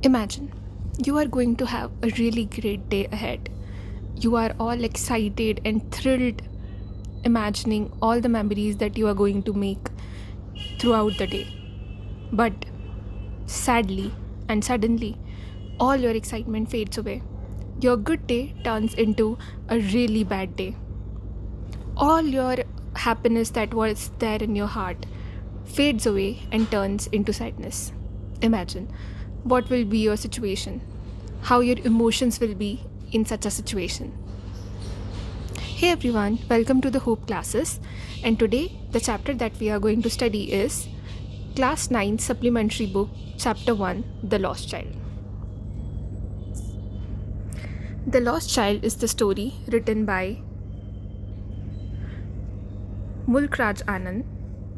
Imagine you are going to have a really great day ahead. You are all excited and thrilled, imagining all the memories that you are going to make throughout the day. But sadly and suddenly, all your excitement fades away. Your good day turns into a really bad day. All your happiness that was there in your heart fades away and turns into sadness. Imagine what will be your situation, how your emotions will be in such a situation. Hey everyone, welcome to the Hope classes. And today, the chapter that we are going to study is Class 9 Supplementary Book, Chapter 1 The Lost Child. The Lost Child is the story written by Mulk Raj Anand.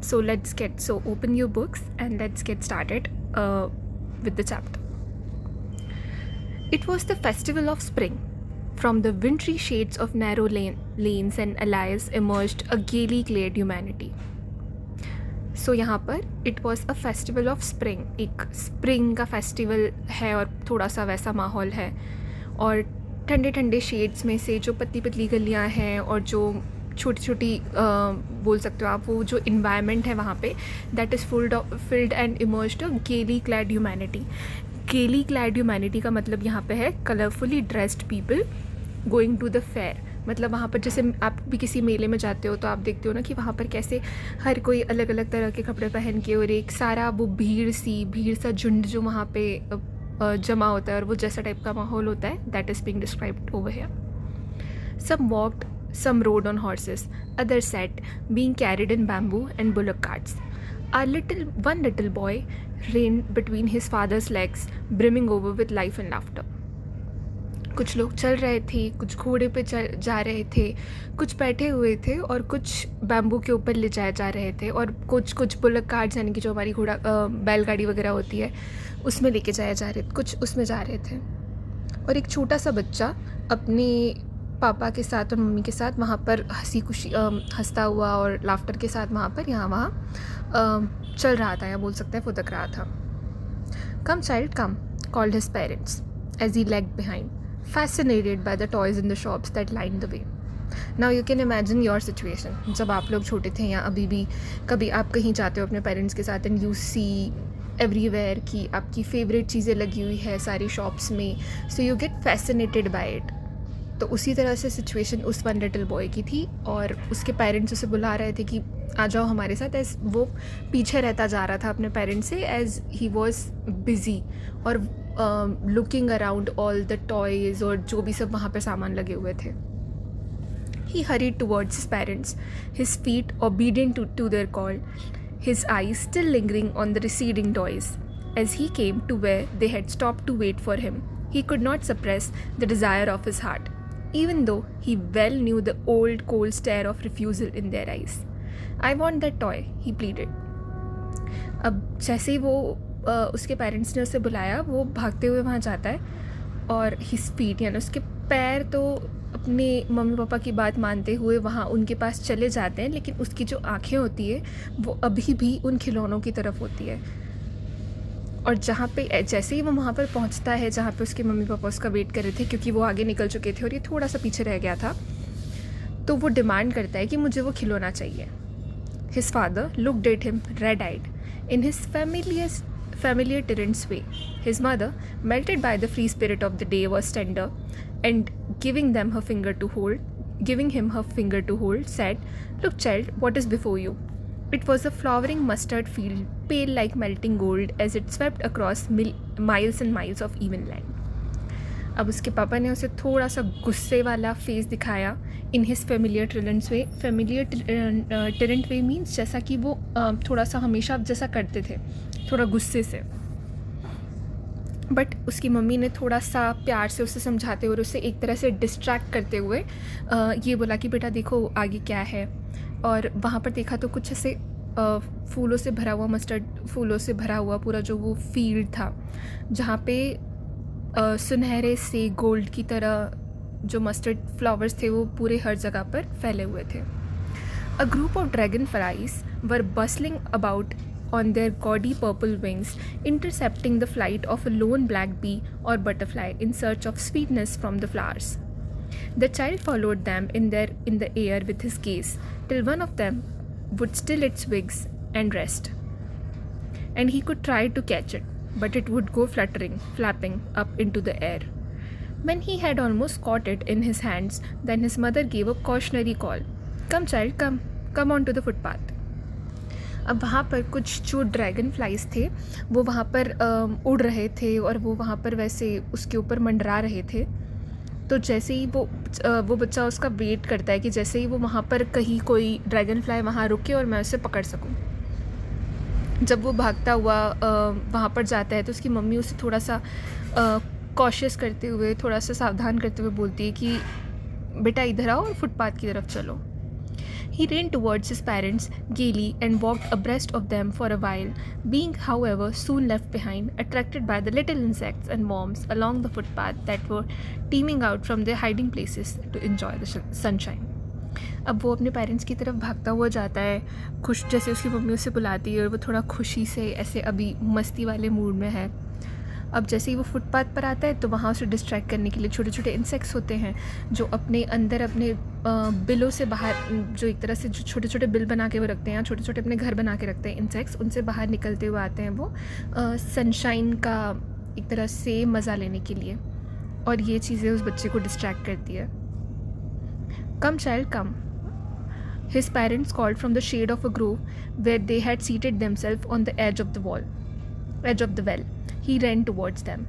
So open your books and let's get started with the chapter. It was the festival of spring. From the wintry shades of narrow lanes and alleys emerged a gaily clad humanity. So यहाँ पर it was a festival of spring. एक spring का festival है और थोड़ा सा वैसा माहौल है और ठंडे ठंडे शेड्स में से जो पतली पतली गलियाँ हैं और जो छोटी छोटी बोल सकते हो आप वो जो इन्वायरमेंट है वहाँ पे that is filled and immersed a gaily clad humanity. Gaily clad humanity का मतलब यहाँ पे है colourfully dressed people going to the fair. मतलब वहाँ पर जैसे आप भी किसी मेले में जाते हो तो आप देखते हो ना कि वहाँ पर कैसे हर कोई अलग अलग तरह के कपड़े पहन के और एक सारा वो भीड़ सा झुंड जो वहाँ पे जमा होता है और वो जैसा टाइप का माहौल होता है that is being described over here. Some walked, some rode on horses, others sat, being carried in bamboo and bullock carts. One little boy reigned between his father's legs, brimming over with life and laughter. कुछ लोग चल रहे थे, कुछ घोड़े पे जा रहे थे, कुछ बैठे हुए थे और कुछ बैम्बू के ऊपर ले जाए जा रहे थे और कुछ बुलक कार्ट्स यानी कि जो हमारी बैलगाड़ी वगैरह होती है उसमें लेके जाए जा रहे थे, कुछ उसमें जा रहे थे. और एक छोटा सा बच्चा अपनी पापा के साथ और मम्मी के साथ वहाँ पर हंसता हुआ और लाफ्टर के साथ वहाँ चल रहा था या बोल सकते हैं फुदक रहा था. Come child come called his parents as he lagged behind, fascinated by the toys in the shops that lined the way. Now you can imagine your situation. जब आप लोग छोटे थे या अभी भी कभी आप कहीं जाते हो अपने पेरेंट्स के साथ and you see everywhere कि आपकी फेवरेट चीज़ें लगी हुई है सारी शॉप्स में, so you get fascinated by it. तो उसी तरह से सिचुएशन उस वन लिटिल बॉय की थी और उसके पेरेंट्स उसे बुला रहे थे कि आ जाओ हमारे साथ. एज वो पीछे रहता जा रहा था अपने पेरेंट्स से एज ही वॉज बिज़ी और looking around all the toys और जो भी सब वहाँ पे सामान लगे हुए थे. He hurried towards his parents, his feet obedient to their call, his eyes still lingering on the receding toys. As he came to where they had stopped to wait for him, he could not suppress the desire of his heart, even though he well knew the old cold stare of refusal in their eyes. I want that toy, he pleaded. अब जैसे ही वो उसके parents ने उसे बुलाया वो भागते हुए वहाँ जाता है और हिज फीट यानी उसके पैर तो अपने मम्मी पापा की बात मानते हुए वहाँ उनके पास चले जाते हैं, लेकिन उसकी जो आँखें होती है वो अभी भी उन खिलौनों की तरफ होती है. और जहाँ पे जैसे ही वो वहाँ पर पहुँचता है जहाँ पे उसके मम्मी पापा उसका वेट कर रहे थे क्योंकि वो आगे निकल चुके थे और ये थोड़ा सा पीछे रह गया था, तो वो डिमांड करता है कि मुझे वो खिलौना चाहिए. His father looked at him red eyed in his familiar tyrant's way. His mother, melted by the free spirit of the day, was tender and giving him her finger to hold, said, "Look, child, what is before you?" It was a flowering mustard field, pale like melting gold, as it swept across miles and miles of even land. अब उसके पापा ने उसे थोड़ा सा गुस्से वाला face दिखाया in his familiar tyrant way. Familiar tyrant way means जैसा कि वो थोड़ा सा हमेशा जैसा करते थे, थोड़ा गुस्से से. बट उसकी मम्मी ने थोड़ा सा प्यार से उसे समझाते हुए उसे एक तरह से डिस्ट्रैक्ट करते हुए ये बोला कि बेटा देखो आगे क्या है. और वहाँ पर देखा तो कुछ ऐसे फूलों से भरा हुआ मस्टर्ड फूलों से भरा हुआ पूरा जो वो फील्ड था जहाँ पे सुनहरे से गोल्ड की तरह जो मस्टर्ड फ्लावर्स थे वो पूरे हर जगह पर फैले हुए थे. A group of dragonflies were bustling about on their gaudy purple wings, intercepting the flight of a lone black bee or butterfly in search of sweetness from the flowers. The child followed them in the air with his gaze, till one of them would still its wings and rest. And he could try to catch it, but it would go flapping up into the air. When he had almost caught it in his hands, then his mother gave a cautionary call. Come child, come on to the footpath. अब वहाँ पर कुछ जो dragon flies थे वो वहाँ पर उड़ रहे थे और वो वहाँ पर वैसे उसके ऊपर मंडरा रहे थे. तो जैसे ही वो बच्चा उसका वेट करता है कि जैसे ही वो वहाँ पर कहीं कोई ड्रैगन फ्लाई वहाँ रुके और मैं उसे पकड़ सकूँ. जब वो भागता हुआ वहाँ पर जाता है तो उसकी मम्मी उसे थोड़ा सा कॉशियस करते हुए, थोड़ा सा सावधान करते हुए बोलती है कि बेटा इधर आओ और फुटपाथ की तरफ चलो. He ran towards his parents gaily and walked abreast of them for a while, being, however, soon left behind, attracted by the little insects and worms along the footpath that were teeming out from their hiding places to enjoy the sunshine. अब वो अपने parents की तरफ भागता हुआ जाता है, खुश, जैसे उसकी मम्मी उसे बुलाती है और वो थोड़ा खुशी से ऐसे अभी मस्ती वाले मूड में है. अब जैसे ही वो फुटपाथ पर आता है तो वहाँ उसे डिस्ट्रैक्ट करने के लिए छोटे छोटे इंसेक्ट्स होते हैं जो अपने अंदर अपने बिलों से बाहर, जो एक तरह से जो छोटे छोटे बिल बना के वो रखते हैं, छोटे छोटे अपने घर बना के रखते हैं इंसेक्ट्स, उनसे बाहर निकलते हुए आते हैं वो सनशाइन का एक तरह से मज़ा लेने के लिए. और ये चीज़ें उस बच्चे को डिस्ट्रैक्ट करती है. कम child come. His parents called from the shade of a grove where they had seated themselves on the edge of the well. He ran towards them.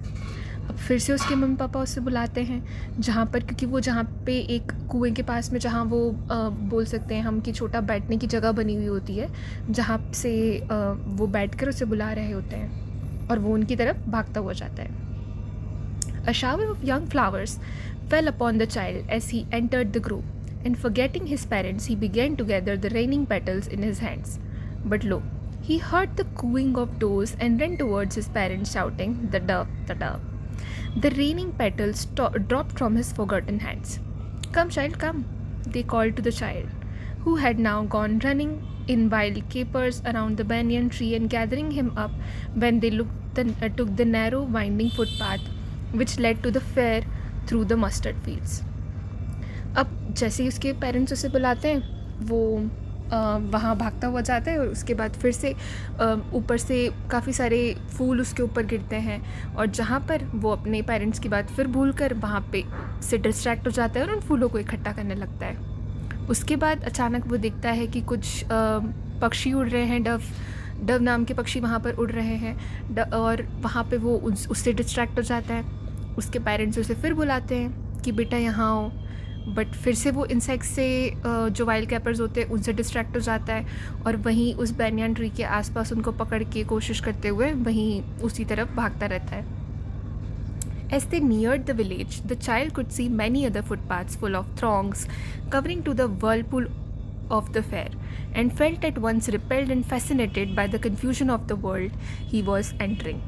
अब फिर से उसके मम्मी पापा उससे बुलाते हैं जहाँ पर, क्योंकि वो जहाँ पे एक कुएं के पास में जहाँ वो बोल सकते हैं हम कि छोटा बैठने की जगह बनी हुई होती है, जहाँ से वो बैठकर उसे बुला रहे होते हैं और वो उनकी तरफ भागता हुआ जाता है. A shower of young flowers fell upon the child as he entered the grove, and forgetting his parents, he began to gather the raining petals in his hands. But lo, he heard the cooing of doves and ran towards his parents, shouting, "The dove, the dove." The raining petals dropped from his forgotten hands. Come, child, come, they called to the child, who had now gone running in wild capers around the banyan tree and gathering him up when they took the narrow winding footpath which led to the fair through the mustard fields. अब जैसे ही उसके parents उसे बुलाते हैं वो वहाँ भागता हुआ जाता है और उसके बाद फिर से ऊपर से काफ़ी सारे फूल उसके ऊपर गिरते हैं और जहाँ पर वो अपने पेरेंट्स की बात फिर भूल कर वहाँ पे से डिस्ट्रैक्ट हो जाता है और उन फूलों को इकट्ठा करने लगता है. उसके बाद अचानक वो दिखता है कि कुछ पक्षी उड़ रहे हैं, डव नाम के पक्षी वहाँ पर उड़ रहे हैं और वहाँ पे वो उससे डिस्ट्रैक्ट हो जाता है. उसके पेरेंट्स उसे फिर बुलाते हैं कि बेटा यहाँ आओ, बट फिर से वो इंसेक्ट से जो वाइल्ड कैपर्स होते हैं उनसे डिस्ट्रैक्ट हो जाता है और वहीं उस बैनियन ट्री के आसपास उनको पकड़ के कोशिश करते हुए वहीं उसी तरफ भागता रहता है. As they neared the village, the child could see many other footpaths full of throngs covering to the whirlpool of the fair, and felt at once repelled and fascinated by the confusion of the world he was entering.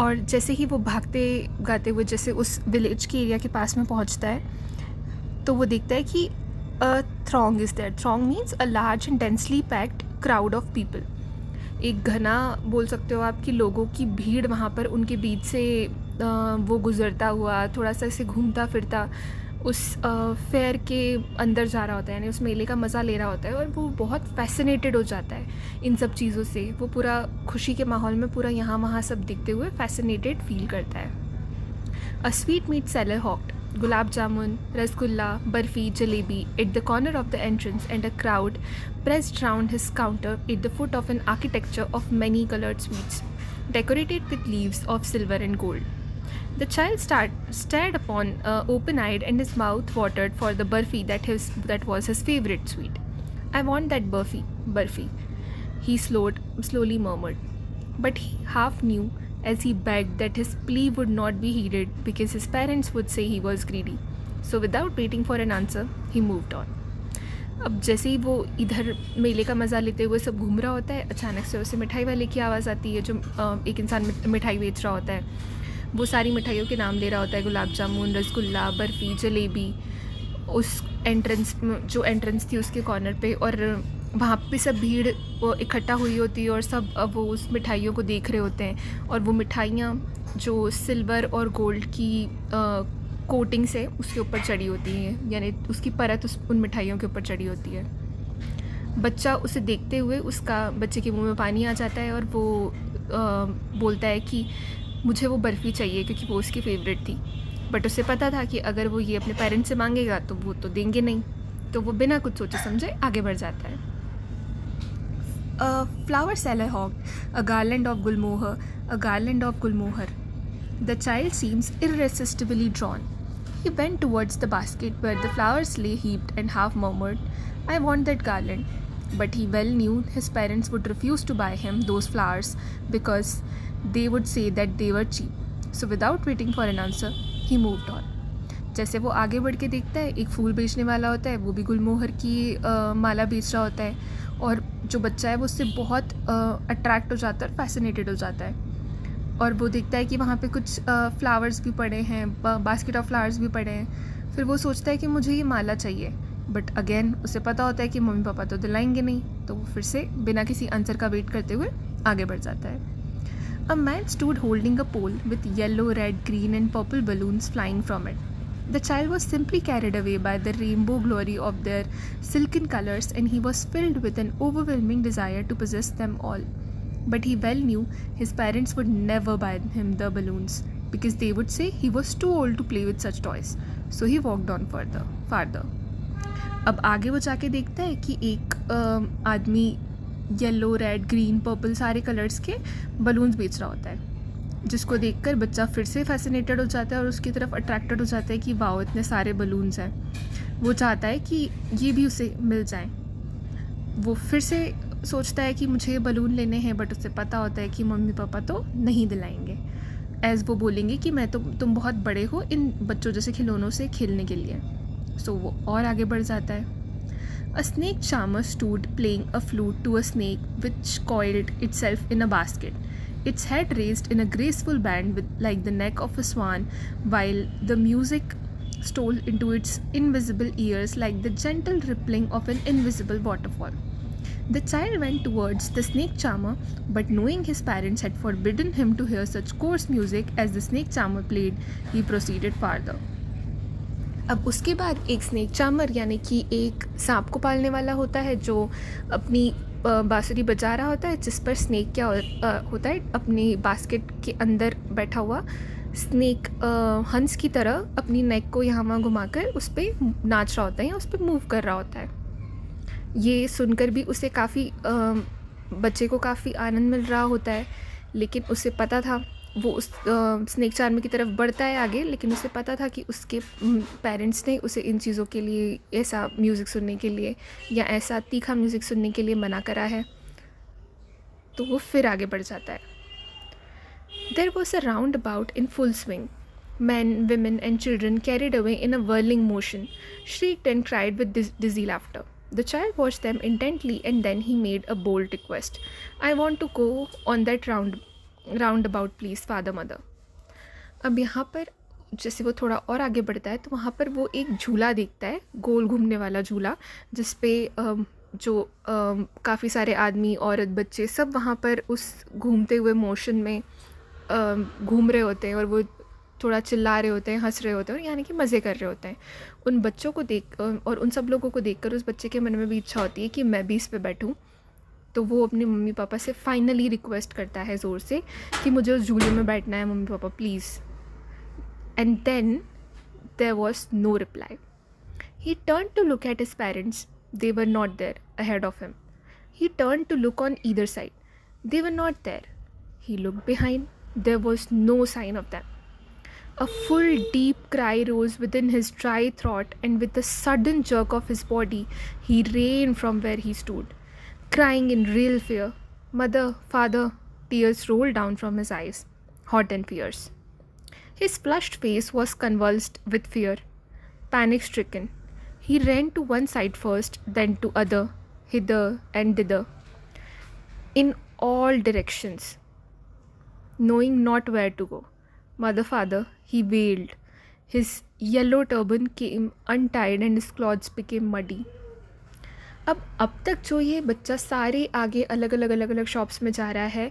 और जैसे ही वो भागते गाते हुए जैसे उस village के area के पास में पहुंचता है तो वो देखता है कि throng is there. Throng means a large and densely packed crowd of people. एक घना बोल सकते हो आप कि लोगों की भीड़ वहाँ पर उनके बीच से वो गुज़रता हुआ थोड़ा सा ऐसे घूमता फिरता उस फेयर के अंदर जा रहा होता है, यानी उस मेले का मज़ा ले रहा होता है और वो बहुत फैसिनेटेड हो जाता है इन सब चीज़ों से. वो पूरा खुशी के माहौल में पूरा यहाँ वहाँ सब दिखते हुए फैसिनेटेड फील करता है. A sweetmeat seller hawked gulab jamun, rasgulla, barfi, jalebi at the corner of the entrance, and a crowd pressed round his counter at the foot of an architecture of many colored sweets, decorated with leaves of silver and gold. The child stared upon, open-eyed, and his mouth watered for the barfi that was his favorite sweet. "I want that barfi," he slowly murmured, but he half knew as he begged that his plea would not be heeded because his parents would say he was greedy. So without waiting for an answer, he moved on. अब जैसे ही वो इधर मेले का मज़ा लेते हुए सब घूम रहा होता है, अचानक से उसे मिठाई वाले की आवाज़ आती है जो एक इंसान मिठाई बेच रहा होता है. वो सारी मिठाइयों के नाम ले रहा होता है, गुलाब जामुन, रसगुल्ला, बर्फ़ी, जलेबी, उस जो एंट्रेंस थी उसके कॉर्नर पे. और वहाँ पे सब भीड़ वो इकट्ठा हुई होती है और सब अब वो उस मिठाइयों को देख रहे होते हैं, और वो मिठाइयाँ जो सिल्वर और गोल्ड की कोटिंग से उसके ऊपर चढ़ी होती हैं, यानी उसकी परत उन मिठाइयों के ऊपर चढ़ी होती है। बच्चा उसे देखते हुए बच्चे के मुंह में पानी आ जाता है और वो बोलता है कि मुझे वो बर्फ़ी चाहिए, क्योंकि वो उसकी फ़ेवरेट थी। बट उसे पता था कि अगर वो ये अपने पेरेंट्स से मांगेगा तो वो तो देंगे नहीं, तो वो बिना कुछ सोचे समझे आगे बढ़ जाता है। A flower seller hawked a garland of gulmohar, a garland of gulmohar. The child seems irresistibly drawn. He went towards the basket where the flowers lay heaped and half murmured, I want that garland. But he well knew his parents would refuse to buy him those flowers because they would say that they were cheap. So without waiting for an answer, he moved on. जैसे वो आगे बढ़ के देखता है, एक फूल बेचने वाला होता है, वो भी गुलमोहर की माला बेच रहा होता है, और जो बच्चा है वो उससे बहुत अट्रैक्ट हो जाता है, फैसिनेटेड हो जाता है। और वो देखता है कि वहाँ पे कुछ फ्लावर्स भी पड़े हैं, बास्केट ऑफ फ्लावर्स भी पड़े हैं। फिर वो सोचता है कि मुझे ये माला चाहिए, बट अगेन उसे पता होता है कि मम्मी पापा तो दिलाएंगे नहीं, तो वो फिर से बिना किसी आंसर का वेट करते हुए आगे बढ़ जाता है। A man stood holding a pole with yellow, red, green and purple balloons flying from it. The child was simply carried away by the rainbow glory of their silken colors, and he was filled with an overwhelming desire to possess them all. But he well knew his parents would never buy him the balloons because they would say he was too old to play with such toys. So he walked on farther. अब आगे वो जाके देखता है कि एक आदमी yellow, red, green, purple सारे कलर्स के बलून्स बेच रहा होता है, जिसको देखकर बच्चा फिर से फैसिनेटेड हो जाता है और उसकी तरफ अट्रैक्टेड हो जाता है कि वाओ इतने सारे बलून्स हैं। वो चाहता है कि ये भी उसे मिल जाए। वो फिर से सोचता है कि मुझे बलून लेने हैं, बट उसे पता होता है कि मम्मी पापा तो नहीं दिलाएंगे, एज़ वो बोलेंगे कि तुम बहुत बड़े हो इन बच्चों जैसे खिलौनों से खेलने के लिए। सो वो और आगे बढ़ जाता है। A snake charmer stood playing a flute to a snake which coiled itself in a basket, its head raised in a graceful band like the neck of a swan, while the music stole into its invisible ears like the gentle rippling of an invisible waterfall. The child went towards the snake charmer, but knowing his parents had forbidden him to hear such coarse music as the snake charmer played, he proceeded farther. अब उसके बाद एक snake charmer यानी कि एक सांप को पालने वाला होता है, जो अपनी बांसुरी बजा रहा होता है, जिस पर स्नेक क्या होता है, अपनी बास्केट के अंदर बैठा हुआ स्नेक हंस की तरह अपनी नेक को यहाँ वहाँ घुमाकर उस पर नाच रहा होता है या उस पर मूव कर रहा होता है। ये सुनकर भी उसे काफ़ी बच्चे को काफ़ी आनंद मिल रहा होता है, लेकिन उसे पता था, वो उस स्नेक चार्मर की तरफ बढ़ता है आगे, लेकिन उसे पता था कि उसके पेरेंट्स ने उसे इन चीज़ों के लिए, ऐसा म्यूज़िक सुनने के लिए या ऐसा तीखा म्यूज़िक सुनने के लिए मना करा है, तो वो फिर आगे बढ़ जाता है। There was a roundabout in full swing. Men, women and children carried away in a whirling motion, shrieked and cried with dizzy laughter. The child watched them intently and then he made a bold request. I want to go on that roundabout please, father, mother. अब यहाँ पर जैसे वो थोड़ा और आगे बढ़ता है तो वहाँ पर वो एक झूला देखता है, गोल घूमने वाला झूला, जिस पे जो काफ़ी सारे आदमी, औरत, बच्चे सब वहाँ पर उस घूमते हुए मोशन में घूम रहे होते हैं और वो थोड़ा चिल्ला रहे होते हैं, हंस रहे होते हैं, यानी कि मज़े कर रहे होते हैं। उन बच्चों को देख और उन सब लोगों को देखकर उस बच्चे के मन में भी इच्छा होती है कि मैं भी इस पे बैठूं। तो वो अपने मम्मी पापा से फाइनली रिक्वेस्ट करता है ज़ोर से कि मुझे उस झूले में बैठना है मम्मी पापा please. And then there was no reply. He turn to look at his parents. They were not there ahead of him. He turn to look on either side. They were not there. He look behind. There was no sign of them. A full deep cry rose within his dry throat, and with a sudden jerk of his body, he ran from where he stood, crying in real fear. Mother, father, tears rolled down from his eyes, hot and fierce. His flushed face was convulsed with fear. Panic-stricken, he ran to one side first, then to other, hither and thither, in all directions, knowing not where to go. Mother, father, he wailed. His yellow turban came untied and his clothes became muddy. अब तक जो ये बच्चा सारे आगे अलग अलग shops में जा रहा है,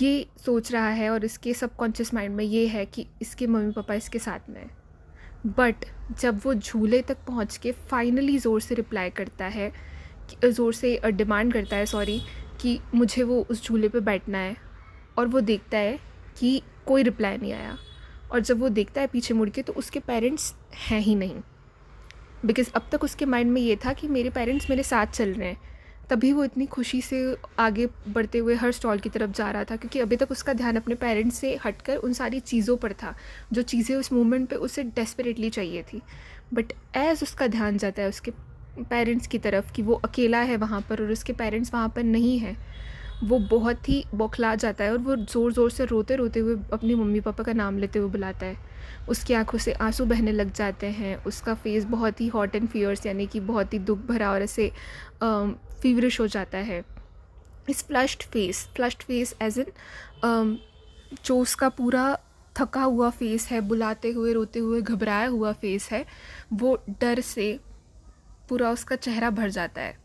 ये सोच रहा है और इसके सबकॉन्शियस माइंड में ये है कि इसके मम्मी पापा इसके साथ में हैं। बट जब वो झूले तक पहुंच के फाइनली ज़ोर से रिप्लाई करता है, ज़ोर से डिमांड करता है, सॉरी, कि मुझे वो उस झूले पे बैठना है, और वो देखता है कि कोई रिप्लाई नहीं आया, और जब वो देखता है पीछे मुड़ के तो उसके पेरेंट्स हैं ही नहीं। बिकॉज़ अब तक उसके माइंड में ये था कि मेरे पेरेंट्स मेरे साथ चल रहे हैं, तभी वो इतनी खुशी से आगे बढ़ते हुए हर स्टॉल की तरफ जा रहा था, क्योंकि अभी तक उसका ध्यान अपने पेरेंट्स से हटकर उन सारी चीज़ों पर था जो चीज़ें उस मोमेंट पे उसे डेस्परेटली चाहिए थी। बट एज़ उसका ध्यान जाता है उसके पेरेंट्स की तरफ कि वो अकेला है वहाँ पर और उसके पेरेंट्स वहाँ पर नहीं हैं, वो बहुत ही बौखला जाता है और वो ज़ोर ज़ोर से रोते रोते हुए अपनी मम्मी पापा का नाम लेते हुए बुलाता है। उसकी आंखों से आंसू बहने लग जाते हैं, उसका फेस बहुत ही हॉट एंड फियर्स यानी कि बहुत ही दुख भरा और ऐसे फीवरिश हो जाता है। इस फ्लश्ड फेस एज इन जो उसका पूरा थका हुआ फेस है, बुलाते हुए रोते हुए घबराया हुआ फेस है, वो डर से पूरा उसका चेहरा भर जाता है।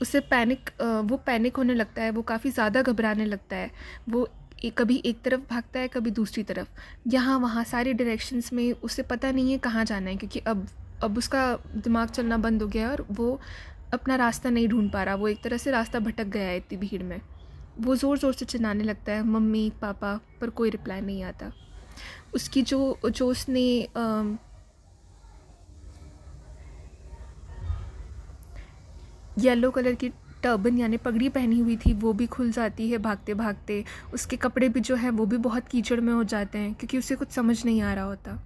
उसे वो पैनिक होने लगता है, वो काफ़ी ज़्यादा घबराने लगता है। वो कभी एक तरफ भागता है, कभी दूसरी तरफ, यहाँ वहाँ सारे डायरेक्शंस में उसे पता नहीं है कहाँ जाना है, क्योंकि अब उसका दिमाग चलना बंद हो गया है और वो अपना रास्ता नहीं ढूंढ पा रहा। वो एक तरह से रास्ता भटक गया है इतनी भीड़ में। वो ज़ोर ज़ोर से चिल्लाने लगता है मम्मी पापा, पर कोई रिप्लाई नहीं आता। उसकी जो जो उसने येलो कलर की टर्बन यानी पगड़ी पहनी हुई थी, वो भी खुल जाती है भागते भागते। उसके कपड़े भी जो हैं वो भी बहुत कीचड़ में हो जाते हैं, क्योंकि उसे कुछ समझ नहीं आ रहा होता।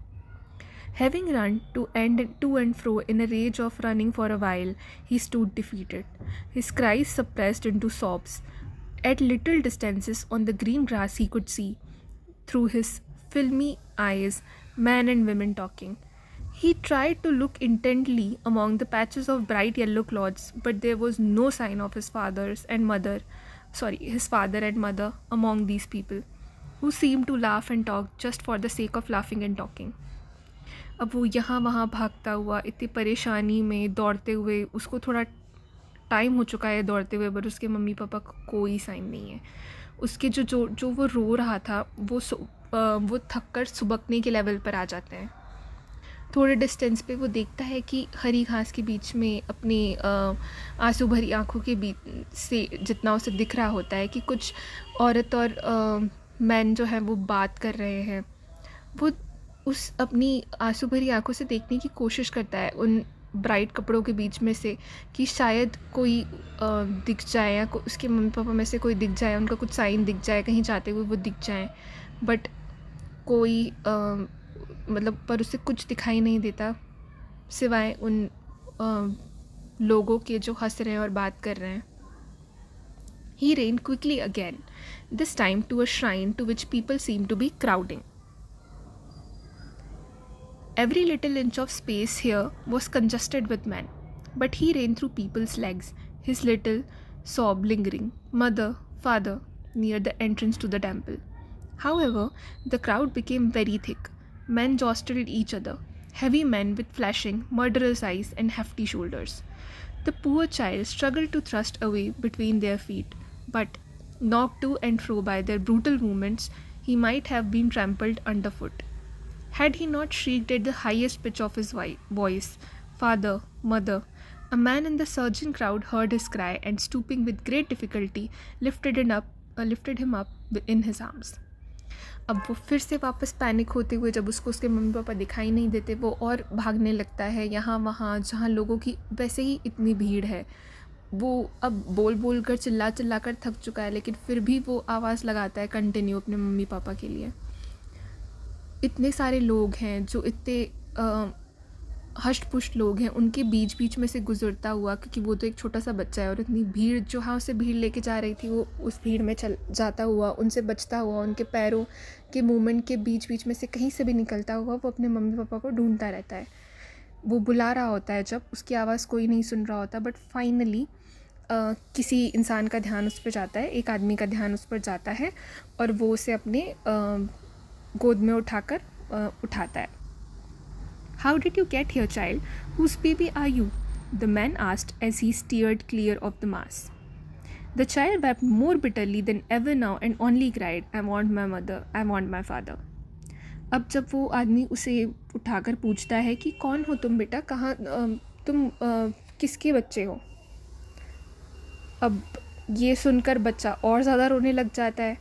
Having run to and fro in a rage of running for a while, he stood defeated, his cries suppressed into sobs. At little distances on the green grass he could see, through his filmy eyes, men and women talking. He tried to look intently among the patches of bright yellow cloths, but there was no sign of his father and mother among these people, who seemed to laugh and talk just for the sake of laughing and talking. अब वो यहाँ वहाँ भागता हुआ इतनी परेशानी में दौड़ते हुए, उसको थोड़ा टाइम हो चुका है दौड़ते हुए, पर उसके मम्मी पापा का कोई साइन नहीं है। उसके जो वो रो रहा था वो थक कर सुबकने के लेवल पर आ जाते हैं। थोड़े डिस्टेंस पे वो देखता है कि हरी घास के बीच में अपने आंसू भरी आंखों के बीच से जितना उसे दिख रहा होता है कि कुछ औरत और मैन जो है वो बात कर रहे हैं। वो उस अपनी आंसू भरी आंखों से देखने की कोशिश करता है उन ब्राइट कपड़ों के बीच में से कि शायद कोई दिख जाए, या उसके मम्मी पापा में से कोई दिख जाए, उनका कुछ साइन दिख जाए, कहीं जाते हुए वो दिख जाए। बट कोई पर उसे कुछ दिखाई नहीं देता सिवाय उन लोगों के जो हंस रहे हैं और बात कर रहे हैं। He ran quickly again, this time to a shrine to which people seemed to be crowding. Every little inch of space here was congested with men, but he ran through people's legs, his little sob lingering, mother, father, near the entrance to the temple. However, the crowd became very thick. Men jostled each other, heavy men with flashing, murderous eyes and hefty shoulders. The poor child struggled to thrust away between their feet, but, knocked to and fro by their brutal movements, he might have been trampled underfoot. Had he not shrieked at the highest pitch of his voice, "Father, mother," a man in the surging crowd heard his cry and, stooping with great difficulty, lifted him up in his arms. अब वो फिर से वापस panic होते हुए, जब उसको उसके मम्मी पापा दिखाई नहीं देते, वो और भागने लगता है यहाँ वहाँ, जहाँ लोगों की वैसे ही इतनी भीड़ है। वो अब बोल कर चिल्ला कर थक चुका है, लेकिन फिर भी वो आवाज़ लगाता है कंटिन्यू अपने मम्मी पापा के लिए। इतने सारे लोग हैं जो इतने हष्ट पुष्ट लोग हैं, उनके बीच में से गुजरता हुआ, क्योंकि वो तो एक छोटा सा बच्चा है और इतनी भीड़ जो हाँ उसे भीड़ लेके जा रही थी, वो उस भीड़ में चल जाता हुआ, उनसे बचता हुआ, उनके पैरों के मूवमेंट के बीच में से कहीं से भी निकलता हुआ वो अपने मम्मी पापा को ढूंढता रहता है। वो बुला रहा होता है, जब उसकी आवाज़ कोई नहीं सुन रहा होता, बट फाइनली किसी इंसान का ध्यान उस पर जाता है, एक आदमी का ध्यान उस पर जाता है और वो उसे अपने गोद में उठाता है। "How did you get here, child? Whose baby are you?" the man asked as he steered clear of the mass. The child wept more bitterly than ever now and only cried, I want my mother, I want my father. अब जब वो आदमी उसे उठाकर पूछता है कि कौन हो तुम बेटा, कहाँ तुम किसके बच्चे हो, अब ये सुनकर बच्चा और ज़्यादा रोने लग जाता है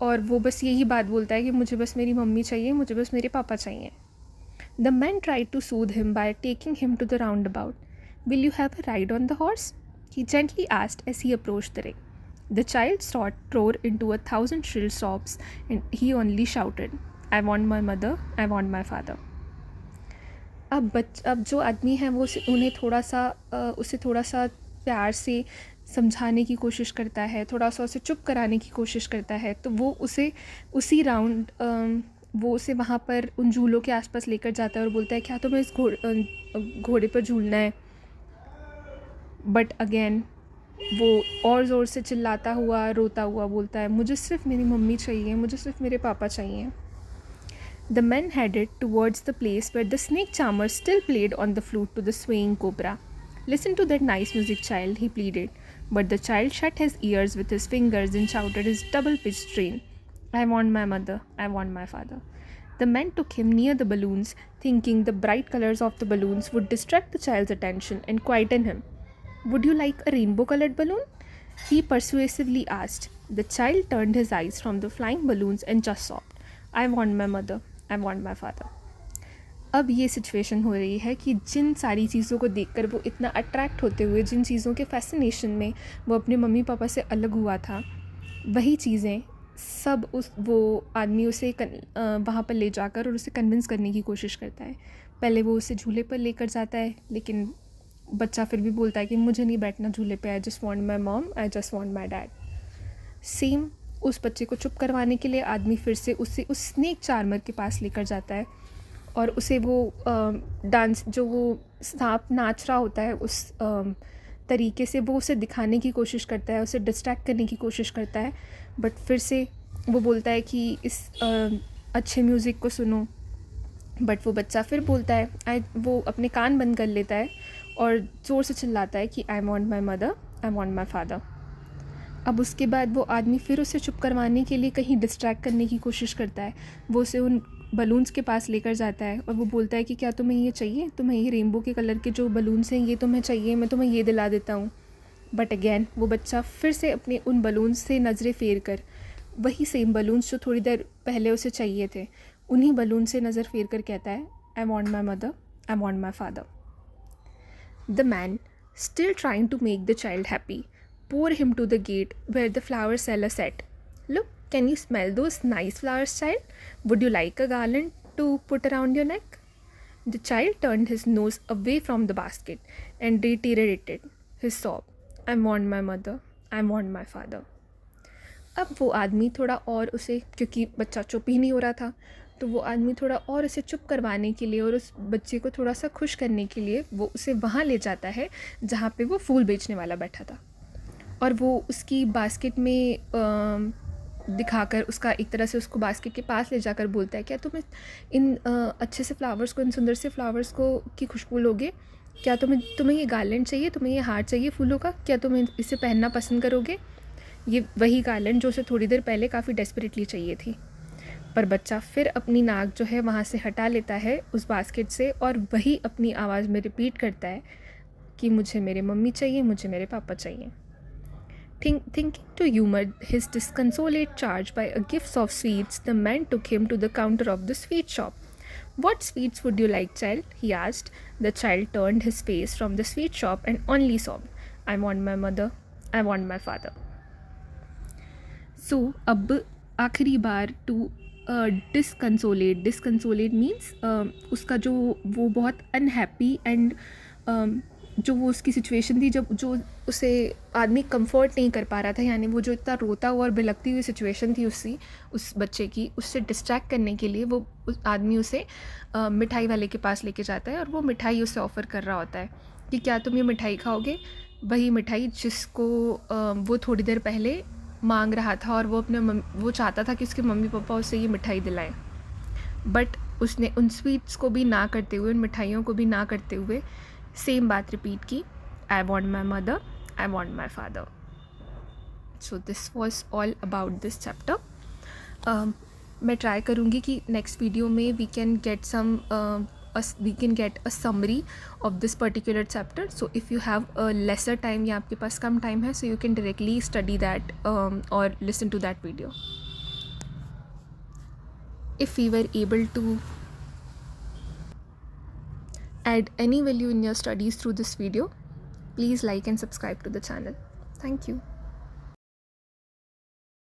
और वो बस यही बात बोलता है कि मुझे बस मेरी मम्मी चाहिए, मुझे बस मेरे पापा चाहिए. The man tried to soothe him by taking him to the roundabout. Will you have a ride on the horse? He gently asked as he approached the ring. The child's throat tore into 1,000 shrill sobs and he only shouted, I want my mother, I want my father. अब जो आदमी है वो उसे थोड़ा सा प्यार से समझाने की कोशिश करता है, थोड़ा सा उसे चुप कराने की कोशिश करता है, तो वो उसे उसी वो उसे वहाँ पर उन झूलों के आसपास लेकर जाता है और बोलता है क्या तुम्हें इस घोड़े पर झूलना है. बट अगेन वो और ज़ोर से चिल्लाता हुआ रोता हुआ बोलता है मुझे सिर्फ मेरी मम्मी चाहिए, मुझे सिर्फ मेरे पापा चाहिए. The men headed towards the place where the snake charmer still played on the flute to the swaying cobra. Listen to that nice music, child, he pleaded. But the child shut his ears with his fingers and shouted his double-pitched strain. I want my mother, I want my father. The men took him near the balloons, thinking the bright colors of the balloons would distract the child's attention and quieten him. Would you like a rainbow-colored balloon? He persuasively asked. The child turned his eyes from the flying balloons and just sobbed. I want my mother, I want my father. अब ये situation हो रही है कि जिन सारी चीज़ों को देखकर वो इतना अट्रैक्ट होते हुए, जिन चीज़ों के फैसिनेशन में वो अपने मम्मी पापा से अलग हुआ था, वही चीज़ें सब वो आदमी उसे वहाँ पर ले जाकर और उसे कन्विंस करने की कोशिश करता है. पहले वो उसे झूले पर लेकर जाता है, लेकिन बच्चा फिर भी बोलता है कि मुझे नहीं बैठना झूले पे, I just want my mom, I just want my dad. Same उस बच्चे को चुप करवाने के लिए आदमी फिर से उसे उस स्नेक चार्मर के पास लेकर जाता है और उसे वो डांस, जो वो सांप नाच रहा होता है उस तरीके से वो उसे दिखाने की कोशिश करता है, उसे डिस्ट्रैक्ट करने की कोशिश करता है. बट फिर से वो बोलता है कि इस अच्छे म्यूज़िक को सुनो. बट वो बच्चा फिर बोलता है, वो अपने कान बंद कर लेता है और ज़ोर से चिल्लाता है कि आई want my mother, I want my father. अब उसके बाद वो आदमी फिर उसे चुप करवाने के लिए कहीं डिस्ट्रैक्ट करने की कोशिश करता है. वो उसे उन बलून्स के पास लेकर जाता है और वो बोलता है कि क्या तुम्हें ये चाहिए, तुम्हें ये रेनबो के कलर के जो बलून्स हैं ये तुम्हें चाहिए, मैं तुम्हें ये दिला देता हूँ. बट अगेन वो बच्चा फिर से अपने उन बलून्स से नज़रें फेर कर, वही सेम बलून्स जो थोड़ी देर पहले उसे चाहिए थे, उन्हीं बलून से नज़र फेर कर कहता है, I want my mother, I want my father. The man, still trying to make the child happy, bore him to the gate where the flower seller said, Look, can you smell those nice flowers, child? Would you like a garland to put around your neck? The child turned his nose away from the basket and reiterated his sob, I want my mother, I want my father. अब वो आदमी थोड़ा और उसे, क्योंकि बच्चा चुप ही नहीं हो रहा था, तो वो आदमी थोड़ा और उसे चुप करवाने के लिए और उस बच्चे को थोड़ा सा खुश करने के लिए वो उसे वहाँ ले जाता है जहाँ पे वो फूल बेचने वाला बैठा था. और वो उसकी बास्केट में दिखाकर उसका एक तरह से उसको बास्केट के पास ले जाकर बोलता है, क्या तुम्हें इन अच्छे से फ्लावर्स को, इन सुंदर से फ्लावर्स को की खुशबू लोगे? क्या तुम्हें ये गार्लैंड चाहिए, तुम्हें ये हार चाहिए फूलों का? क्या तुम्हें इसे पहनना पसंद करोगे? ये वही गार्लैंड जो उसे थोड़ी देर पहले काफ़ी डेस्परेटली चाहिए थी. पर बच्चा फिर अपनी नाक जो है वहाँ से हटा लेता है उस बास्केट से और वही अपनी आवाज़ में रिपीट करता है कि मुझे मेरे मम्मी चाहिए, मुझे मेरे पापा चाहिए. Thinking to humor his disconsolate charge by a gift of sweets, the man took him to the counter of the sweet shop. What sweets would you like, child? He asked. The child turned his face from the sweet shop and only sobbed, I want my mother, I want my father. So, अब आखिरी बार to disconsolate means उसका जो वो बहुत unhappy and जो वो उसकी situation थी, जब जो उसे आदमी कंफर्ट नहीं कर पा रहा था, यानी वो जो इतना रोता हुआ और बिलखती हुई सिचुएशन थी उस बच्चे की, उससे डिस्ट्रैक्ट करने के लिए वो उस आदमी उसे मिठाई वाले के पास लेके जाता है और वो मिठाई उसे ऑफ़र कर रहा होता है कि क्या तुम ये मिठाई खाओगे? वही मिठाई जिसको वो थोड़ी देर पहले मांग रहा था और वो चाहता था कि उसके मम्मी पापा उसे ये मिठाई दिलाएं. बट उसने उन स्वीट्स को भी ना करते हुए, उन मिठाइयों को भी ना करते हुए सेम बात रिपीट की, I want my mother, I want my father. So this was all about this chapter. मैं ट्राई करूँगी कि नेक्स्ट वीडियो में we can get a summary of this particular chapter. So if you have a lesser time या आपके पास कम time है, so you can directly study that और listen to that video. If we were able to add any value in your studies through this video, please like and subscribe to the channel. Thank you.